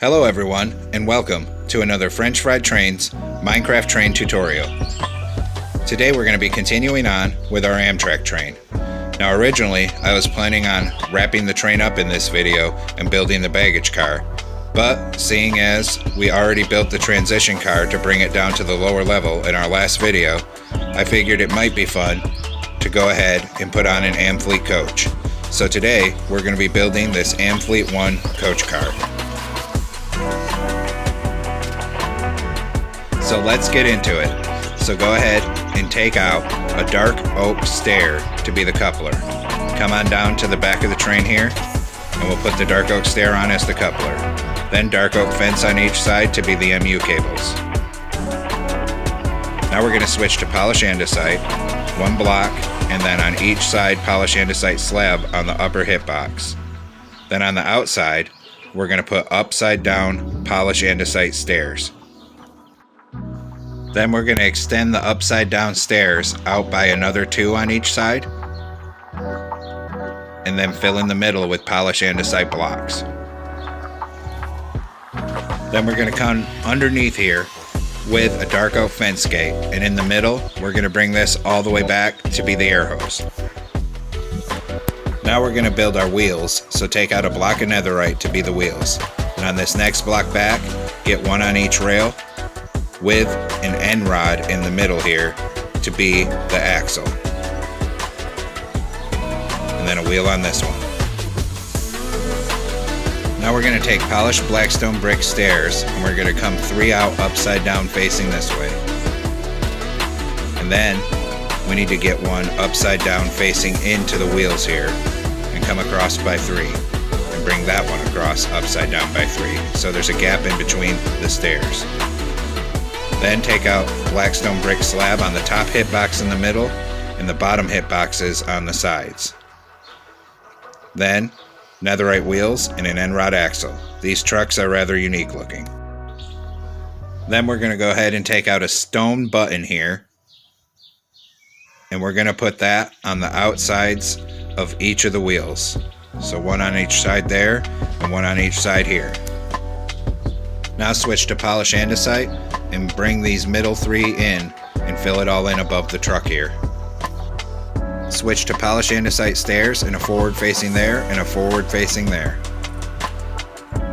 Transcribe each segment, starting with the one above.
Hello everyone, and welcome to another French Fried Trains Minecraft train tutorial. Today we're going to be continuing on with our Amtrak train. Now originally I was planning on wrapping the train up in this video and building the baggage car, but seeing as we already built the transition car to bring it down to the lower level in our last video, I figured it might be fun to go ahead and put on an Amfleet coach. So today we're going to be building this Amfleet 1 coach car. So let's get into it. So go ahead and take out a dark oak stair to be the coupler. Come on down to the back of the train here, and we'll put the dark oak stair on as the coupler. Then dark oak fence on each side to be the MU cables. Now we're going to switch to polish andesite, one block, and then on each side polish andesite slab on the upper hitbox. Then on the outside, we're going to put upside down polish andesite stairs. Then we're going to extend the upside down stairs out by another 2 on each side, and then fill in the middle with polish andesite blocks. Then we're going to come underneath here with a dark oak fence gate, and in the middle we're going to bring this all the way back to be the air hose. Now we're going to build our wheels, so take out a block of netherite to be the wheels. And on this next block back, get one on each rail with an end rod in the middle here to be the axle. And then a wheel on this one. Now we're going to take polished blackstone brick stairs, and we're going to come 3 out upside down facing this way. And then we need to get one upside down facing into the wheels here and come across by 3 and bring that one across upside down by 3. So there's a gap in between the stairs. Then take out blackstone brick slab on the top hitbox in the middle and the bottom hitboxes on the sides. Then netherite wheels and an end rod axle. These trucks are rather unique looking. Then we're going to go ahead and take out a stone button here, and we're going to put that on the outsides of each of the wheels. So one on each side there and one on each side here. Now switch to polish andesite and bring these middle 3 in and fill it all in above the truck here. Switch to polish andesite stairs and a forward facing there and a forward facing there.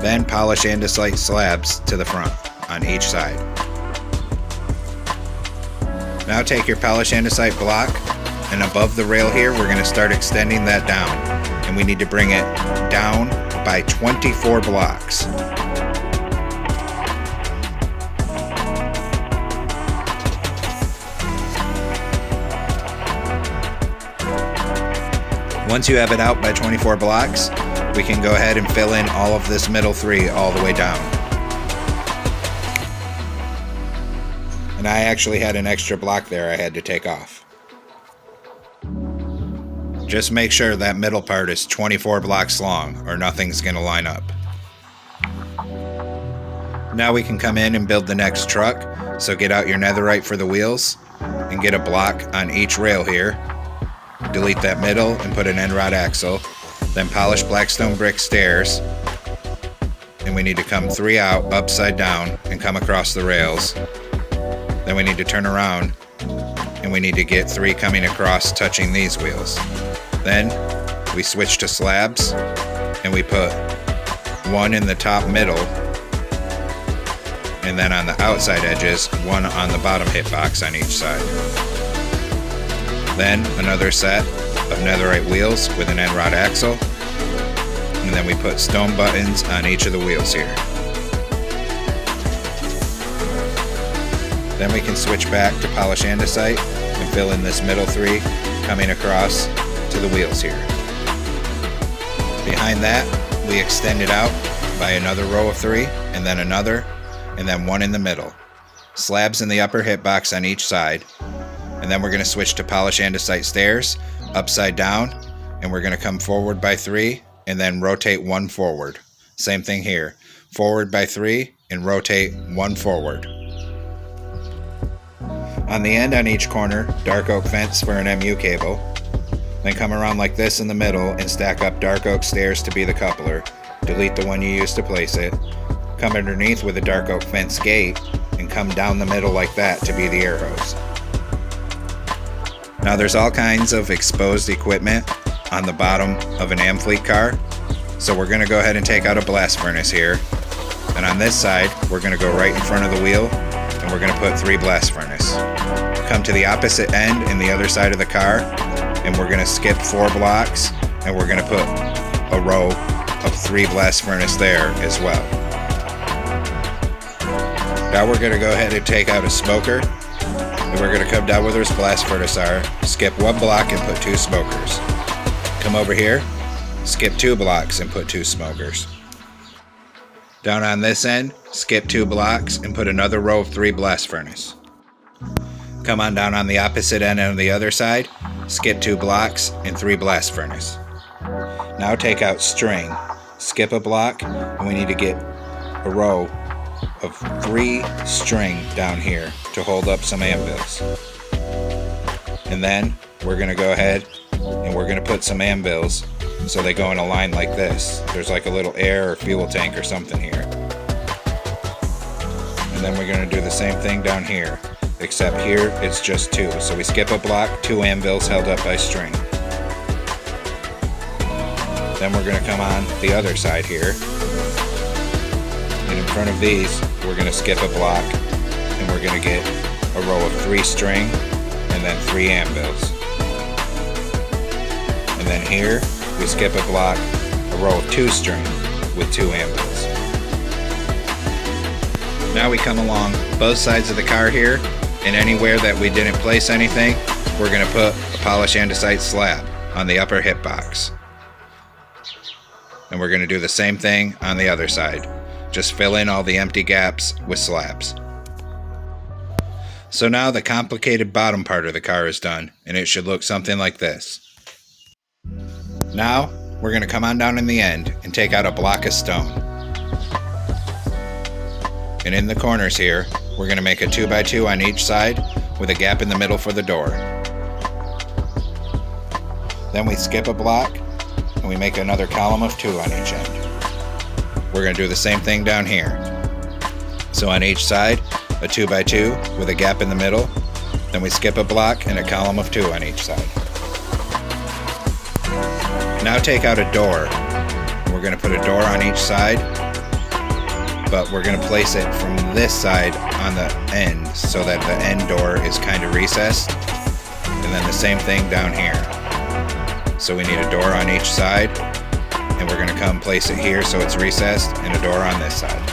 Then polish andesite slabs to the front on each side. Now take your polish andesite block, and above the rail here we're going to start extending that down, and we need to bring it down by 24 blocks. Once you have it out by 24 blocks, we can go ahead and fill in all of this middle 3 all the way down. And I actually had an extra block there I had to take off. Just make sure that middle part is 24 blocks long or nothing's going to line up. Now we can come in and build the next truck, so get out your netherite for the wheels and get a block on each rail here. Delete that middle and put an end rod axle, then polish blackstone brick stairs, and we need to come 3 out upside down and come across the rails. Then we need to turn around and we need to get 3 coming across touching these wheels. Then we switch to slabs and we put 1 in the top middle, and then on the outside edges 1 on the bottom hitbox on each side. Then another set of netherite wheels with an end rod axle, and then we put stone buttons on each of the wheels here. Then we can switch back to polish andesite and fill in this middle 3 coming across to the wheels here. Behind that we extend it out by another row of 3, and then another, and then 1 in the middle. Slabs in the upper hitbox on each side. And then we're going to switch to polish andesite stairs, upside down, and we're going to come forward by 3, and then rotate 1 forward. Same thing here, forward by 3, and rotate 1 forward. On the end on each corner, dark oak fence for an MU cable. Then come around like this in the middle and stack up dark oak stairs to be the coupler. Delete the one you used to place it. come underneath with a dark oak fence gate, and come down the middle like that to be the air hose. Now there's all kinds of exposed equipment on the bottom of an Amfleet car, so we're going to go ahead and take out a blast furnace here, and on this side we're going to go right in front of the wheel and we're going to put 3 blast furnace. Come to the opposite end in the other side of the car and we're going to skip 4 blocks and we're going to put a row of 3 blast furnace there as well. Now we're going to go ahead and take out a smoker, and we're going to come down where there's blast furnace are, skip 1 block and put 2 smokers. Come over here, skip 2 blocks and put 2 smokers. Down on this end, skip 2 blocks and put another row of 3 blast furnace. Come on down on the opposite end on the other side, skip 2 blocks and 3 blast furnace. Now take out string, skip a block, and we need to get a row of 3 string down here to hold up some anvils. And then we're going to go ahead and we're going to put some anvils so they go in a line like this. There's like a little air or fuel tank or something here. And then we're going to do the same thing down here, except here it's just 2. So we skip a block, 2 anvils held up by string. Then we're going to come on the other side here, and in front of these we're going to skip a block and we're going to get a row of 3 string and then 3 anvils. And then here we skip a block, a row of 2 string with 2 anvils. Now we come along both sides of the car here, and anywhere that we didn't place anything, we're going to put a polished andesite slab on the upper hip box. And we're going to do the same thing on the other side. Just fill in all the empty gaps with slabs. So now the complicated bottom part of the car is done, and it should look something like this. Now we're going to come on down in the end and take out a block of stone. And in the corners here, we're going to make a 2x2 on each side with a gap in the middle for the door. Then we skip a block and we make another column of 2 on each end. We're going to do the same thing down here. So on each side, a 2x2 with a gap in the middle. Then we skip a block and a column of 2 on each side. Now take out a door. We're going to put a door on each side, but we're going to place it from this side on the end so that the end door is kind of recessed. And then the same thing down here. So we need a door on each side, and we're going to come place it here so it's recessed, and a door on this side.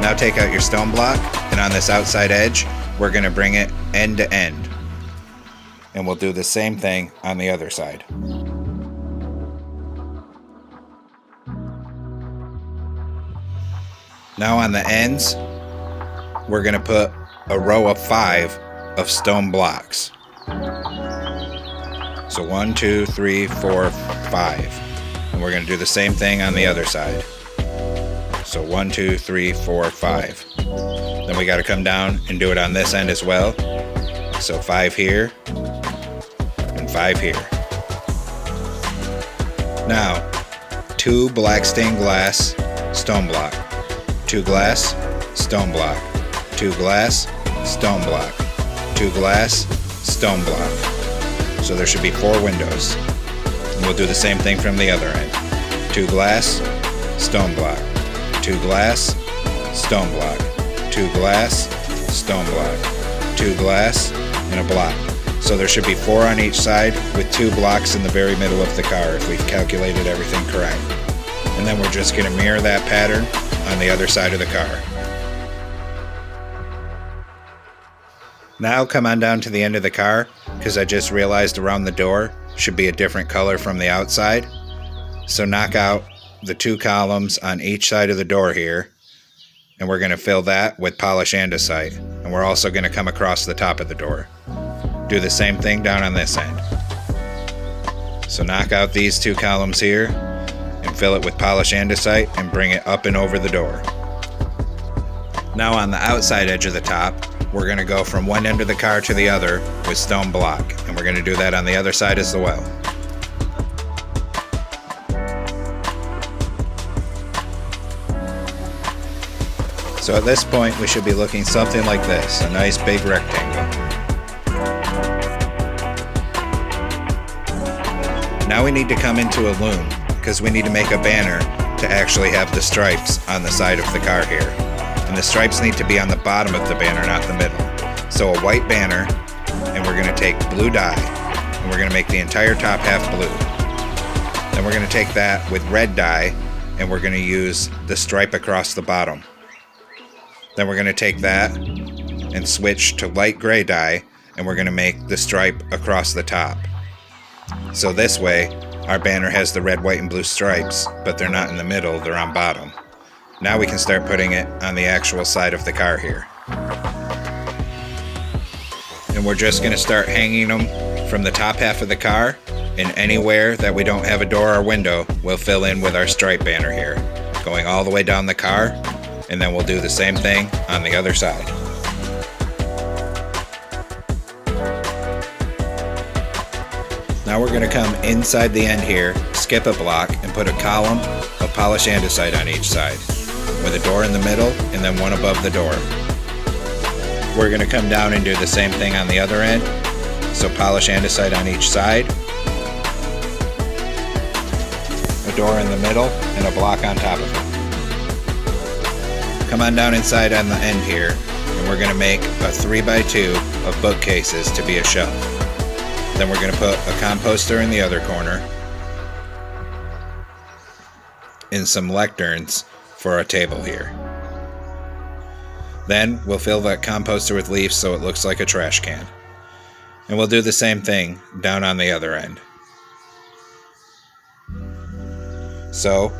Now take out your stone block, and on this outside edge we're going to bring it end to end, and we'll do the same thing on the other side. Now on the ends we're going to put a row of 5 of stone blocks. So 1, 2, 3, 4, 5. And we're going to do the same thing on the other side. So 1, 2, 3, 4, 5. Then we got to come down and do it on this end as well. So 5 here and 5 here. Now 2 black stained glass stone block, 2 glass stone block, 2 glass stone block, 2 glass stone block. So there should be 4 windows. And we'll do the same thing from the other end. 2 glass, stone block, 2 glass, stone block, 2 glass, stone block, 2 glass, and a block. So there should be 4 on each side with 2 blocks in the very middle of the car if we've calculated everything correct. And then we're just going to mirror that pattern on the other side of the car. Now come on down to the end of the car, because I just realized around the door should be a different color from the outside. So knock out the 2 columns on each side of the door here, and we're going to fill that with polished andesite. And we're also going to come across the top of the door. Do the same thing down on this end. So knock out these 2 columns here and fill it with polished andesite and bring it up and over the door. Now on the outside edge of the top, we're going to go from one end of the car to the other with stone block, and we're going to do that on the other side as well. So at this point we should be looking something like this, a nice big rectangle. Now we need to come into a loom, because we need to make a banner to actually have the stripes on the side of the car here. And the stripes need to be on the bottom of the banner, not the middle. So a white banner, and we're going to take blue dye, and we're going to make the entire top half blue. Then we're going to take that with red dye, and we're going to use the stripe across the bottom. Then we're going to take that and switch to light gray dye, and we're going to make the stripe across the top. So this way, our banner has the red, white, and blue stripes, but they're not in the middle, they're on bottom. Now we can start putting it on the actual side of the car here. And we're just going to start hanging them from the top half of the car, and anywhere that we don't have a door or window, we'll fill in with our stripe banner here, going all the way down the car, and then we'll do the same thing on the other side. Now we're going to come inside the end here, skip a block, and put a column of polished andesite on each side, with a door in the middle and then one above the door. We're going to come down and do the same thing on the other end, so polish andesite on each side, a door in the middle, and a block on top of it. Come on down inside on the end here, and we're going to make a 3x2 of bookcases to be a shelf. Then we're going to put a composter in the other corner and some lecterns for our table here. Then we'll fill that composter with leaves so it looks like a trash can. And we'll do the same thing down on the other end. So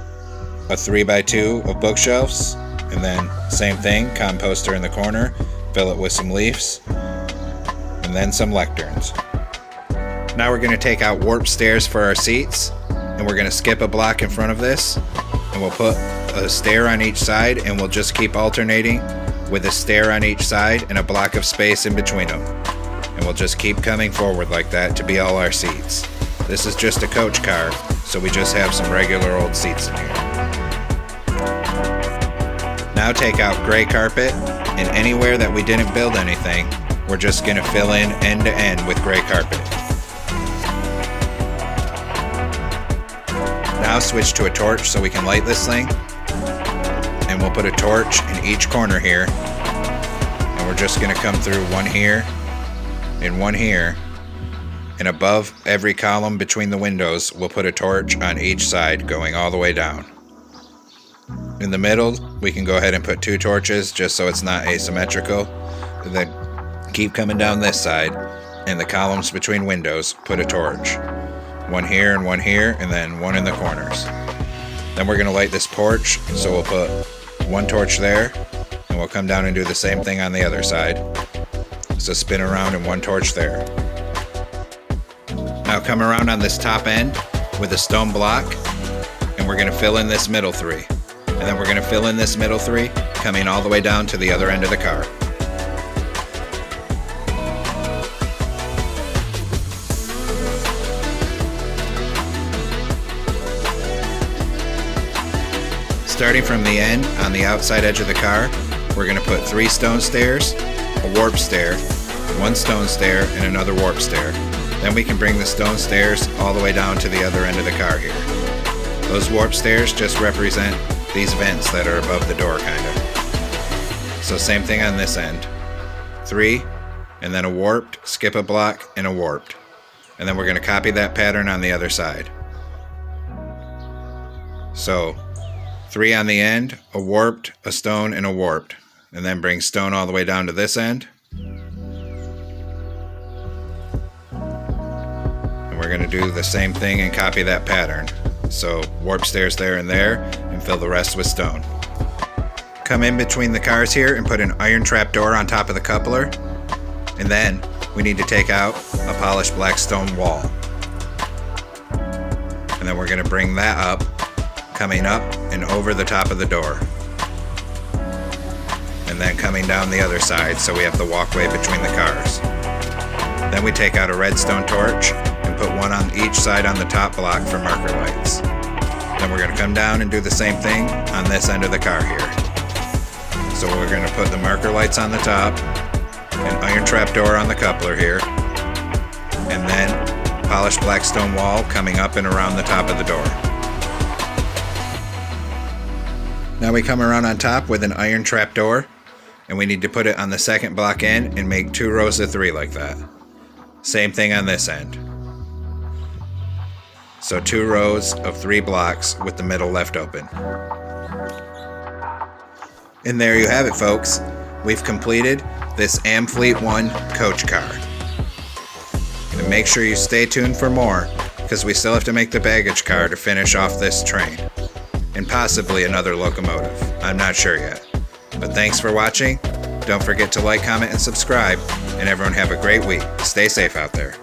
a 3x2 of bookshelves, and then same thing, composter in the corner, fill it with some leaves, and then some lecterns. Now we're going to take out warp stairs for our seats, and we're going to skip a block in front of this, and we'll put a stair on each side, and we'll just keep alternating with a stair on each side and a block of space in between them. And we'll just keep coming forward like that to be all our seats. This is just a coach car, so we just have some regular old seats in here. Now take out gray carpet, and anywhere that we didn't build anything, we're just going to fill in end to end with gray carpet. Now switch to a torch so we can light this thing, and we'll put a torch in each corner here, and we're just going to come through one here and one here, and above every column between the windows we'll put a torch on each side going all the way down. In the middle we can go ahead and put 2 torches just so it's not asymmetrical, and then keep coming down this side, and the columns between windows put a torch. One here, and then one in the corners. Then we're going to light this porch, so we'll put 1 torch there, and we'll come down and do the same thing on the other side. So spin around and 1 torch there. Now come around on this top end with a stone block, and we're going to fill in this middle 3. And then we're going to fill in this middle 3, coming all the way down to the other end of the car. Starting from the end on the outside edge of the car, we're going to put 3 stone stairs, a warp stair, 1 stone stair, and another warp stair. Then we can bring the stone stairs all the way down to the other end of the car here. Those warp stairs just represent these vents that are above the door, kind of. So same thing on this end. 3, and then a warped, skip a block, and a warped. And then we're going to copy that pattern on the other side. So 3 on the end, a warped, a stone, and a warped. And then bring stone all the way down to this end. And we're going to do the same thing and copy that pattern. So warp stairs there, and fill the rest with stone. Come in between the cars here and put an iron trap door on top of the coupler. And then we need to take out a polished black stone wall. And then we're going to bring that up, coming up and over the top of the door, and then coming down the other side so we have the walkway between the cars. Then we take out a redstone torch and put 1 on each side on the top block for marker lights. Then we're going to come down and do the same thing on this end of the car here. So we're going to put the marker lights on the top, an iron trap door on the coupler here, and then polished black stone wall coming up and around the top of the door. Now we come around on top with an iron trap door, and we need to put it on the second block end and make 2 rows of 3 like that. Same thing on this end. So 2 rows of 3 blocks with the middle left open. And there you have it, folks. We've completed this Amfleet 1 coach car. And make sure you stay tuned for more, because we still have to make the baggage car to finish off this train. And possibly another locomotive. I'm not sure yet. But thanks for watching. Don't forget to like, comment, and subscribe. And everyone have a great week. Stay safe out there.